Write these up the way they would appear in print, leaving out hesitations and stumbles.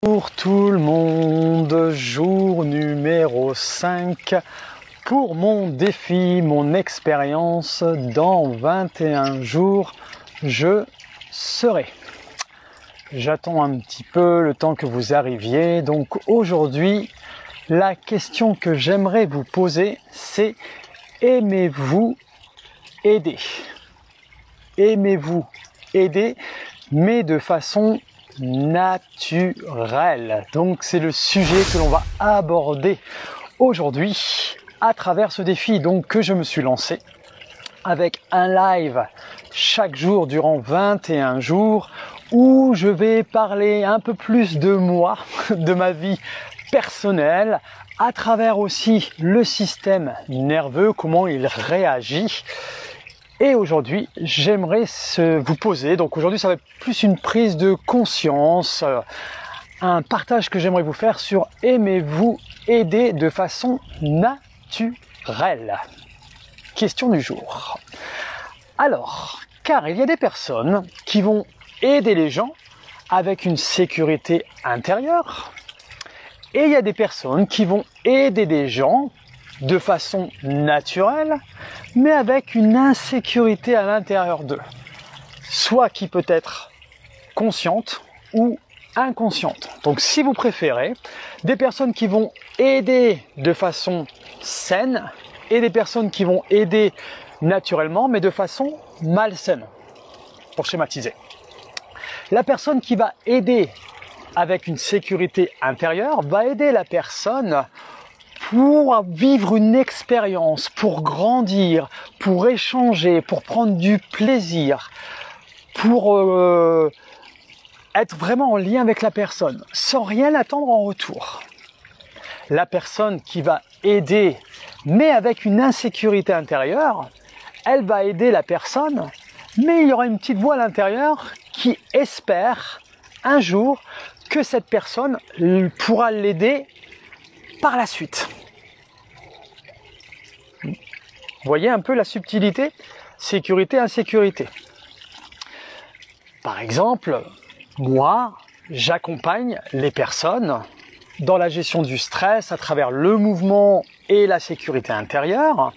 Pour tout le monde, jour numéro 5 pour mon défi, mon expérience. Dans 21 jours, je serai. J'attends un petit peu le temps que vous arriviez. Donc aujourd'hui, la question que j'aimerais vous poser, c'est: aimez-vous aider? Aimez-vous aider, mais de façon naturelle? Donc c'est le sujet que l'on va aborder aujourd'hui à travers ce défi donc que je me suis lancé avec un live chaque jour durant 21 jours où je vais parler un peu plus de moi, de ma vie personnelle, à travers aussi le système nerveux, comment il réagit. Et aujourd'hui, j'aimerais vous poser, donc aujourd'hui ça va être plus une prise de conscience, un partage que j'aimerais vous faire sur aimez-vous aider de façon naturelle? Question du jour. Alors, car il y a des personnes qui vont aider les gens avec une sécurité intérieure, et il y a des personnes qui vont aider des gens de façon naturelle, mais avec une insécurité à l'intérieur d'eux, soit qui peut être consciente ou inconsciente. Donc si vous préférez, des personnes qui vont aider de façon saine et des personnes qui vont aider naturellement, mais de façon malsaine, pour schématiser. La personne qui va aider avec une sécurité intérieure va aider la personne pour vivre une expérience, pour grandir, pour échanger, pour prendre du plaisir, pour être vraiment en lien avec la personne, sans rien attendre en retour. La personne qui va aider, mais avec une insécurité intérieure, elle va aider la personne, mais il y aura une petite voix à l'intérieur qui espère un jour que cette personne pourra l'aider par la suite. Vous voyez un peu la subtilité? Sécurité, insécurité. Par exemple, moi, j'accompagne les personnes dans la gestion du stress à travers le mouvement et la sécurité intérieure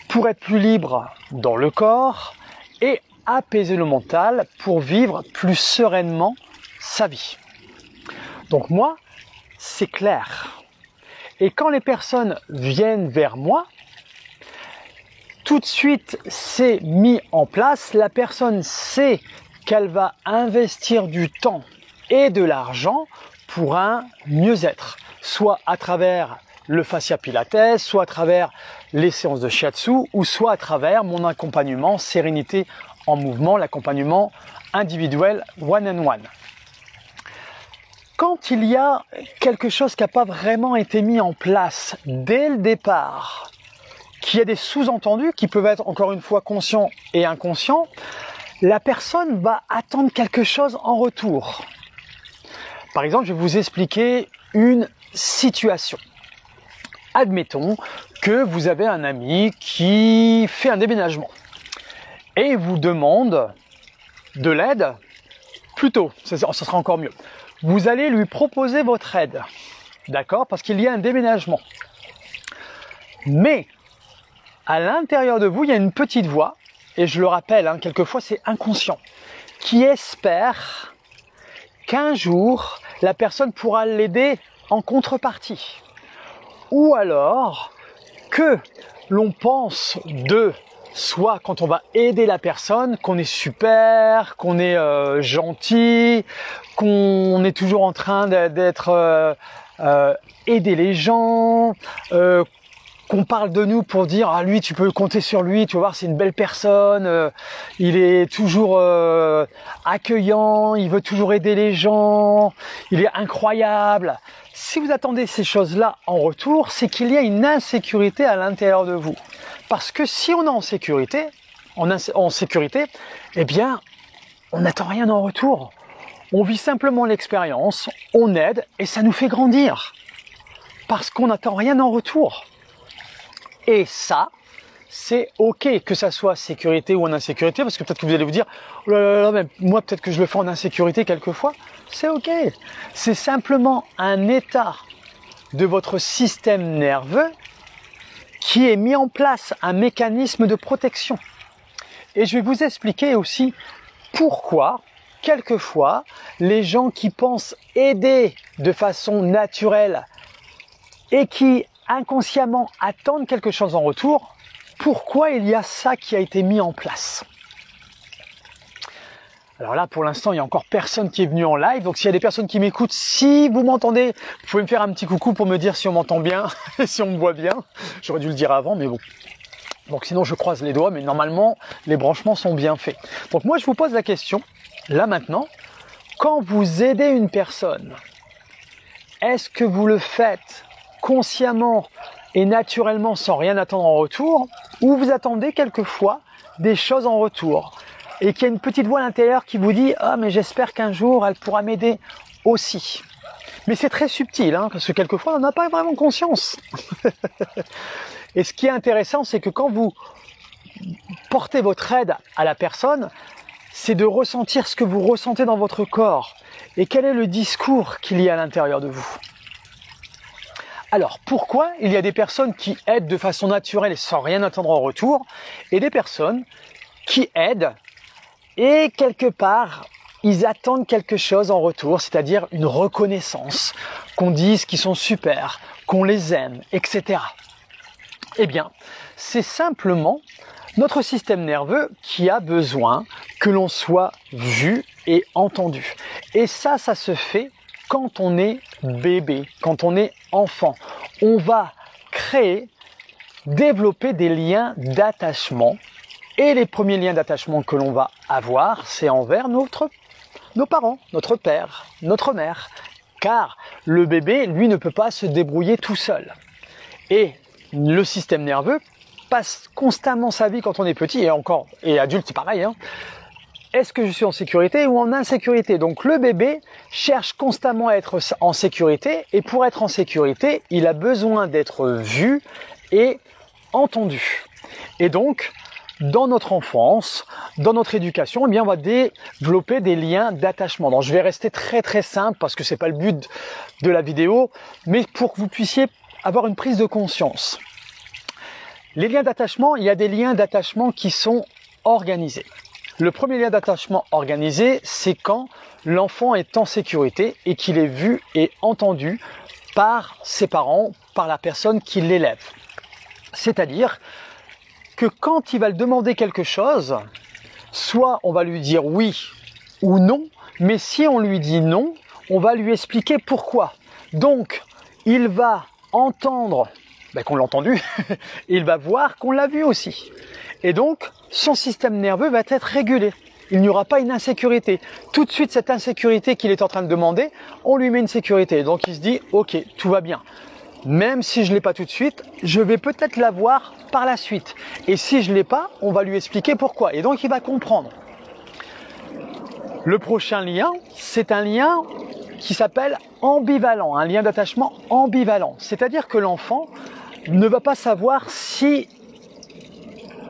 pour être plus libre dans le corps et apaiser le mental pour vivre plus sereinement sa vie. Donc moi, c'est clair. Et quand les personnes viennent vers moi, tout de suite c'est mis en place. La personne sait qu'elle va investir du temps et de l'argent pour un mieux-être, soit à travers le fascia pilates, soit à travers les séances de shiatsu, ou soit à travers mon accompagnement sérénité en mouvement, l'accompagnement individuel one-on-one. Quand il y a quelque chose qui n'a pas vraiment été mis en place dès le départ, qu'il y a des sous-entendus qui peuvent être encore une fois conscients et inconscients, la personne va attendre quelque chose en retour. Par exemple, je vais vous expliquer une situation. Admettons que vous avez un ami qui fait un déménagement et vous demande de l'aide, plutôt, ça sera encore mieux. Vous allez lui proposer votre aide, d'accord? Parce qu'il y a un déménagement. Mais à l'intérieur de vous, il y a une petite voix, et je le rappelle, quelquefois c'est inconscient, qui espère qu'un jour, la personne pourra l'aider en contrepartie. Ou alors que l'on pense de soit quand on va aider la personne, qu'on est super, qu'on est gentil, qu'on est toujours en train d'être aider les gens, qu'on parle de nous pour dire ah lui tu peux compter sur lui, tu vas voir c'est une belle personne, il est toujours accueillant, il veut toujours aider les gens, il est incroyable. Si vous attendez ces choses-là en retour, c'est qu'il y a une insécurité à l'intérieur de vous. Parce que si on est en sécurité, eh bien, on n'attend rien en retour. On vit simplement l'expérience, on aide et ça nous fait grandir. Parce qu'on n'attend rien en retour. Et ça, c'est ok que ça soit sécurité ou en insécurité, parce que peut-être que vous allez vous dire, oh là là, mais moi peut-être que je le fais en insécurité quelquefois, c'est ok. C'est simplement un état de votre système nerveux qui est mis en place, un mécanisme de protection. Et je vais vous expliquer aussi pourquoi, quelquefois, les gens qui pensent aider de façon naturelle et qui inconsciemment attendent quelque chose en retour, pourquoi il y a ça qui a été mis en place. Alors là, pour l'instant, il n'y a encore personne qui est venu en live. Donc s'il y a des personnes qui m'écoutent, si vous m'entendez, vous pouvez me faire un petit coucou pour me dire si on m'entend bien et si on me voit bien. J'aurais dû le dire avant, mais bon. Donc sinon, je croise les doigts, mais normalement, les branchements sont bien faits. Donc moi, je vous pose la question, là maintenant, quand vous aidez une personne, est-ce que vous le faites consciemment et naturellement sans rien attendre en retour, ou vous attendez quelquefois des choses en retour et qu'il y a une petite voix à l'intérieur qui vous dit « Ah, mais j'espère qu'un jour, elle pourra m'aider aussi ». Mais c'est très subtil, hein, parce que quelquefois, on n'a pas vraiment conscience. Et ce qui est intéressant, c'est que quand vous portez votre aide à la personne, c'est de ressentir ce que vous ressentez dans votre corps et quel est le discours qu'il y a à l'intérieur de vous. Alors, pourquoi il y a des personnes qui aident de façon naturelle et sans rien attendre en retour, et des personnes qui aident et quelque part, ils attendent quelque chose en retour, c'est-à-dire une reconnaissance, qu'on dise qu'ils sont super, qu'on les aime, etc. Eh bien, c'est simplement notre système nerveux qui a besoin que l'on soit vu et entendu. Et ça se fait quand on est bébé, quand on est enfant. On va créer, développer des liens d'attachement. Et les premiers liens d'attachement que l'on va avoir, c'est envers nos parents, notre père, notre mère. Car le bébé, lui, ne peut pas se débrouiller tout seul. Et le système nerveux passe constamment sa vie quand on est petit, et adulte, c'est pareil, hein. Est-ce que je suis en sécurité ou en insécurité? Donc le bébé cherche constamment à être en sécurité, et pour être en sécurité, il a besoin d'être vu et entendu. Et donc, dans notre enfance, dans notre éducation, eh bien, on va développer des liens d'attachement. Donc, je vais rester très très simple parce que c'est pas le but de la vidéo, mais pour que vous puissiez avoir une prise de conscience. Les liens d'attachement, il y a des liens d'attachement qui sont organisés. Le premier lien d'attachement organisé, c'est quand l'enfant est en sécurité et qu'il est vu et entendu par ses parents, par la personne qui l'élève. C'est-à-dire que quand il va le demander quelque chose, soit on va lui dire oui ou non, mais si on lui dit non, on va lui expliquer pourquoi. Donc, il va entendre qu'on l'a entendu, et il va voir qu'on l'a vu aussi. Et donc, son système nerveux va être régulé. Il n'y aura pas une insécurité. Tout de suite, cette insécurité qu'il est en train de demander, on lui met une sécurité. Donc, il se dit, ok, tout va bien. Même si je ne l'ai pas tout de suite, je vais peut-être l'avoir par la suite. Et si je ne l'ai pas, on va lui expliquer pourquoi. Et donc, il va comprendre. Le prochain lien, c'est un lien qui s'appelle ambivalent, un lien d'attachement ambivalent. C'est-à-dire que l'enfant ne va pas savoir si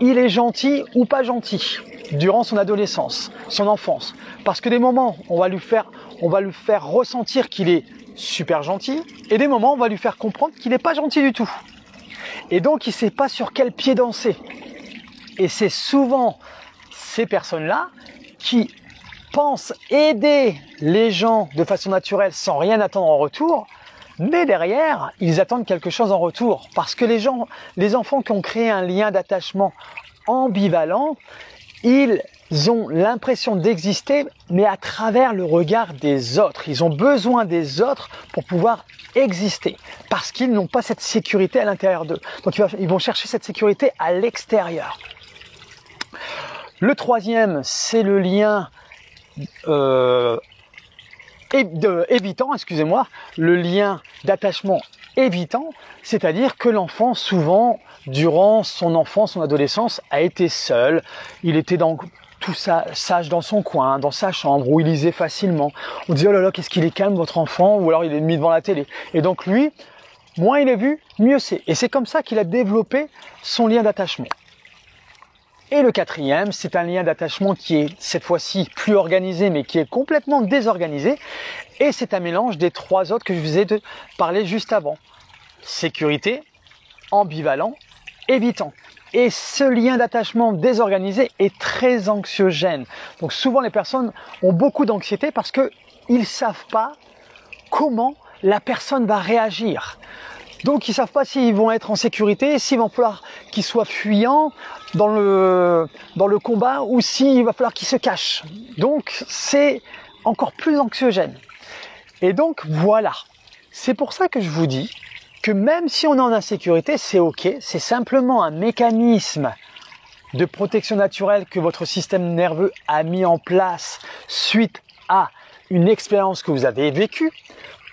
il est gentil ou pas gentil durant son adolescence, son enfance. Parce que des moments, on va lui faire ressentir qu'il est super gentil, et des moments, on va lui faire comprendre qu'il n'est pas gentil du tout. Et donc, il ne sait pas sur quel pied danser. Et c'est souvent ces personnes-là qui pensent aider les gens de façon naturelle sans rien attendre en retour, mais derrière, ils attendent quelque chose en retour. Parce que les enfants qui ont créé un lien d'attachement ambivalent, ils ont l'impression d'exister, mais à travers le regard des autres. Ils ont besoin des autres pour pouvoir exister, parce qu'ils n'ont pas cette sécurité à l'intérieur d'eux. Donc ils vont chercher cette sécurité à l'extérieur. Le troisième, c'est le lien évitant, excusez-moi, le lien d'attachement évitant, c'est-à-dire que l'enfant, souvent, durant son enfance, son adolescence, a été seul. Il était tout sage dans son coin, dans sa chambre, où il lisait facilement. On dit, oh là là, qu'est-ce qu'il est calme, votre enfant, ou alors il est mis devant la télé. Et donc lui, moins il est vu, mieux c'est. Et c'est comme ça qu'il a développé son lien d'attachement. Et le quatrième, c'est un lien d'attachement qui est cette fois-ci plus organisé, mais qui est complètement désorganisé. Et c'est un mélange des trois autres que je vous ai parlé juste avant. Sécurité, ambivalent, évitant. Et ce lien d'attachement désorganisé est très anxiogène. Donc souvent les personnes ont beaucoup d'anxiété parce qu'ils ne savent pas comment la personne va réagir. Donc ils ne savent pas s'ils vont être en sécurité, s'il va falloir qu'ils soient fuyants dans le combat ou s'il va falloir qu'ils se cachent. Donc c'est encore plus anxiogène. Et donc voilà, c'est pour ça que je vous dis que même si on est en insécurité, c'est ok, c'est simplement un mécanisme de protection naturelle que votre système nerveux a mis en place suite à une expérience que vous avez vécue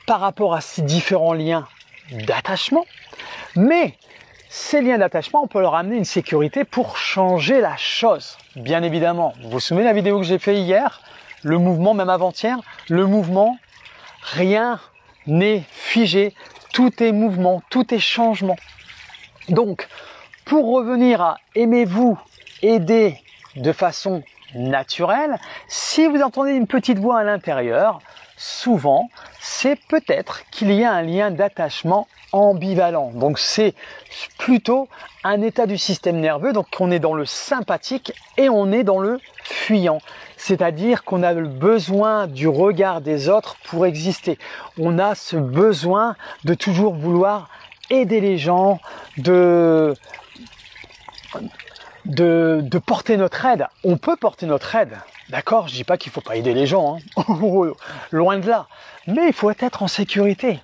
par rapport à ces différents liens d'attachement. Mais ces liens d'attachement, on peut leur amener une sécurité pour changer la chose. Bien évidemment, vous vous souvenez de la vidéo que j'ai fait hier, le mouvement, même avant-hier, le mouvement, rien n'est figé, tout est mouvement, tout est changement. Donc, pour revenir à aimez-vous aider de façon naturelle, si vous entendez une petite voix à l'intérieur, souvent, c'est peut-être qu'il y a un lien d'attachement ambivalent. Donc, c'est plutôt un état du système nerveux. Donc, on est dans le sympathique et on est dans le fuyant. C'est-à-dire qu'on a le besoin du regard des autres pour exister. On a ce besoin de toujours vouloir aider les gens, de porter notre aide. On peut porter notre aide, d'accord? Je dis pas qu'il faut pas aider les gens, hein. Loin de là. Mais il faut être en sécurité.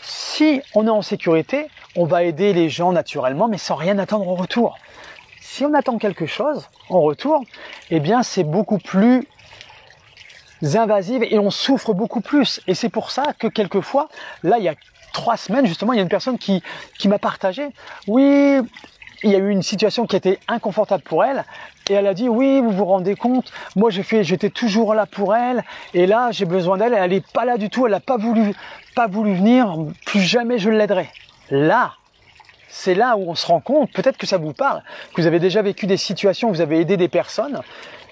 Si on est en sécurité, on va aider les gens naturellement, mais sans rien attendre en retour. Si on attend quelque chose en retour, eh bien c'est beaucoup plus invasif et on souffre beaucoup plus. Et c'est pour ça que quelquefois, là il y a 3 semaines justement, il y a une personne qui m'a partagé, oui, il y a eu une situation qui était inconfortable pour elle, et elle a dit, oui, vous vous rendez compte, moi j'étais toujours là pour elle, et là j'ai besoin d'elle, elle n'est pas là du tout, elle n'a pas voulu venir, plus jamais je l'aiderai. Là, c'est là où on se rend compte, peut-être que ça vous parle, que vous avez déjà vécu des situations où vous avez aidé des personnes,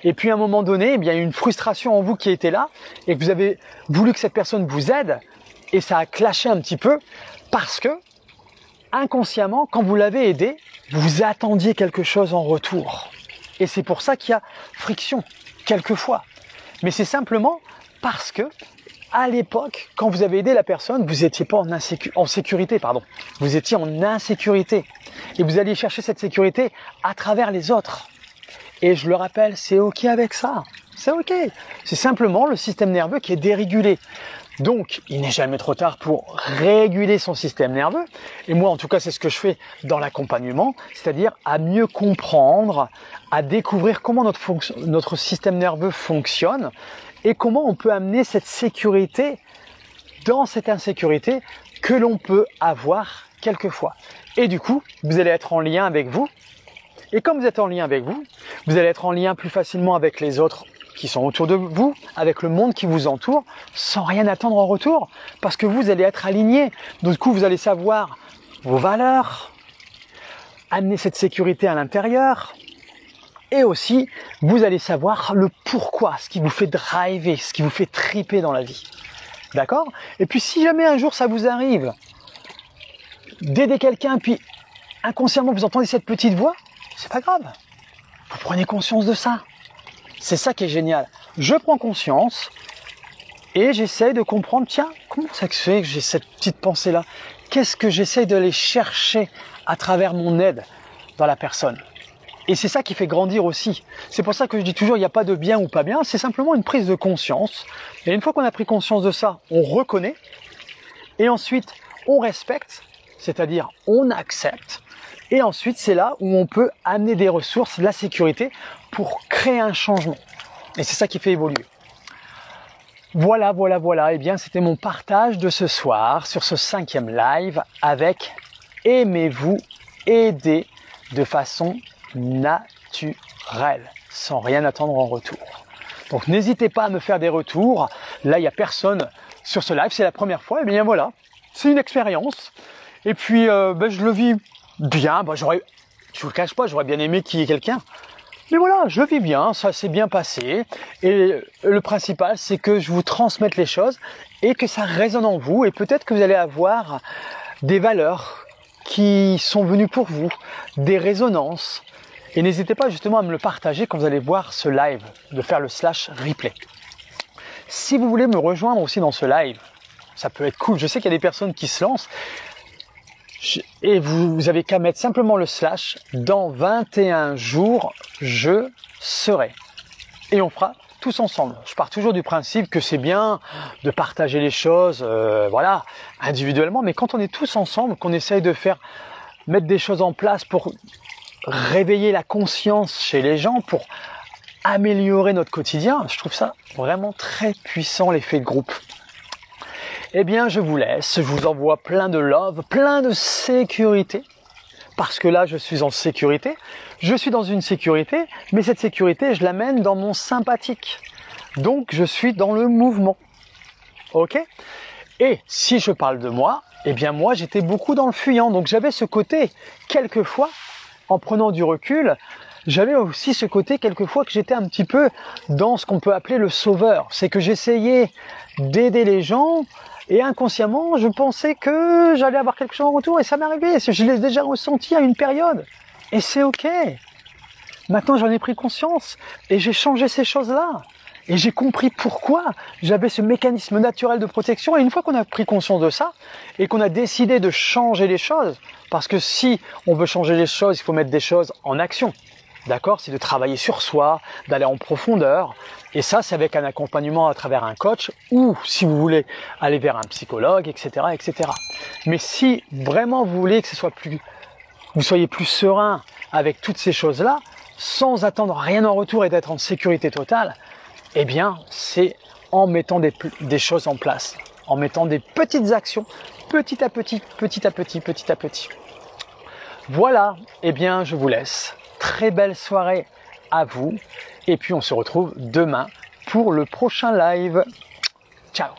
et puis à un moment donné, eh bien, il y a une frustration en vous qui était là, et que vous avez voulu que cette personne vous aide, et ça a clashé un petit peu, parce que, inconsciemment, quand vous l'avez aidé, vous attendiez quelque chose en retour. Et c'est pour ça qu'il y a friction, quelquefois. Mais c'est simplement parce que, à l'époque, quand vous avez aidé la personne, vous n'étiez pas en sécurité, pardon. Vous étiez en insécurité. Et vous alliez chercher cette sécurité à travers les autres. Et je le rappelle, c'est ok avec ça. C'est ok. C'est simplement le système nerveux qui est dérégulé. Donc, il n'est jamais trop tard pour réguler son système nerveux. Et moi, en tout cas, c'est ce que je fais dans l'accompagnement, c'est-à-dire à mieux comprendre, à découvrir comment notre système nerveux fonctionne et comment on peut amener cette sécurité dans cette insécurité que l'on peut avoir quelquefois. Et du coup, vous allez être en lien avec vous. Et comme vous êtes en lien avec vous, vous allez être en lien plus facilement avec les autres qui sont autour de vous, avec le monde qui vous entoure, sans rien attendre en retour, parce que vous allez être aligné. Du coup, vous allez savoir vos valeurs, amener cette sécurité à l'intérieur, et aussi, vous allez savoir le pourquoi, ce qui vous fait driver, ce qui vous fait triper dans la vie. D'accord? Et puis, si jamais un jour ça vous arrive d'aider quelqu'un, puis inconsciemment vous entendez cette petite voix, c'est pas grave. Vous prenez conscience de ça. C'est ça qui est génial. Je prends conscience et j'essaie de comprendre, tiens, comment ça se fait que j'ai cette petite pensée-là? Qu'est-ce que j'essaie d'aller chercher à travers mon aide dans la personne? Et c'est ça qui fait grandir aussi. C'est pour ça que je dis toujours, il n'y a pas de bien ou pas bien, c'est simplement une prise de conscience. Et une fois qu'on a pris conscience de ça, on reconnaît et ensuite on respecte, c'est-à-dire on accepte. Et ensuite, c'est là où on peut amener des ressources, la sécurité, pour créer un changement. Et c'est ça qui fait évoluer. Voilà. Eh bien, c'était mon partage de ce soir sur ce 5e live avec aimez-vous aider de façon naturelle, sans rien attendre en retour. Donc, n'hésitez pas à me faire des retours. Là, il n'y a personne sur ce live, c'est la première fois. Et bien voilà, c'est une expérience. Et puis, je le vis bien, je vous le cache pas, j'aurais bien aimé qu'il y ait quelqu'un. Mais voilà, je vis bien, ça s'est bien passé. Et le principal, c'est que je vous transmette les choses et que ça résonne en vous. Et peut-être que vous allez avoir des valeurs qui sont venues pour vous, des résonances. Et n'hésitez pas justement à me le partager quand vous allez voir ce live, de faire le /replay. Si vous voulez me rejoindre aussi dans ce live, ça peut être cool. Je sais qu'il y a des personnes qui se lancent. Et vous avez qu'à mettre simplement le / dans 21 jours, je serai. Et on fera tous ensemble. Je pars toujours du principe que c'est bien de partager les choses, voilà, individuellement, mais quand on est tous ensemble, qu'on essaye de mettre des choses en place pour réveiller la conscience chez les gens, pour améliorer notre quotidien, je trouve ça vraiment très puissant, l'effet de groupe. Eh bien, je vous laisse, je vous envoie plein de love, plein de sécurité, parce que là, je suis en sécurité. Je suis dans une sécurité, mais cette sécurité, je l'amène dans mon sympathique. Donc, je suis dans le mouvement. Ok ? Et si je parle de moi, eh bien moi, j'étais beaucoup dans le fuyant. Donc, j'avais ce côté, quelquefois, en prenant du recul, j'avais aussi ce côté, quelquefois, que j'étais un petit peu dans ce qu'on peut appeler le sauveur. C'est que j'essayais d'aider les gens, et inconsciemment, je pensais que j'allais avoir quelque chose en retour, et ça m'arrivait. Je l'ai déjà ressenti à une période. Et c'est ok. Maintenant, j'en ai pris conscience, et j'ai changé ces choses-là. Et j'ai compris pourquoi j'avais ce mécanisme naturel de protection. Et une fois qu'on a pris conscience de ça, et qu'on a décidé de changer les choses, parce que si on veut changer les choses, il faut mettre des choses en action. D'accord ? C'est de travailler sur soi, d'aller en profondeur. Et ça, c'est avec un accompagnement à travers un coach ou, si vous voulez, aller vers un psychologue, etc., etc. Mais si vraiment vous voulez que vous soyez plus serein avec toutes ces choses-là, sans attendre rien en retour et d'être en sécurité totale, eh bien, c'est en mettant des choses en place, en mettant des petites actions, petit à petit, petit à petit, petit à petit. Voilà, eh bien, je vous laisse. Très belle soirée à vous. Et puis, on se retrouve demain pour le prochain live. Ciao!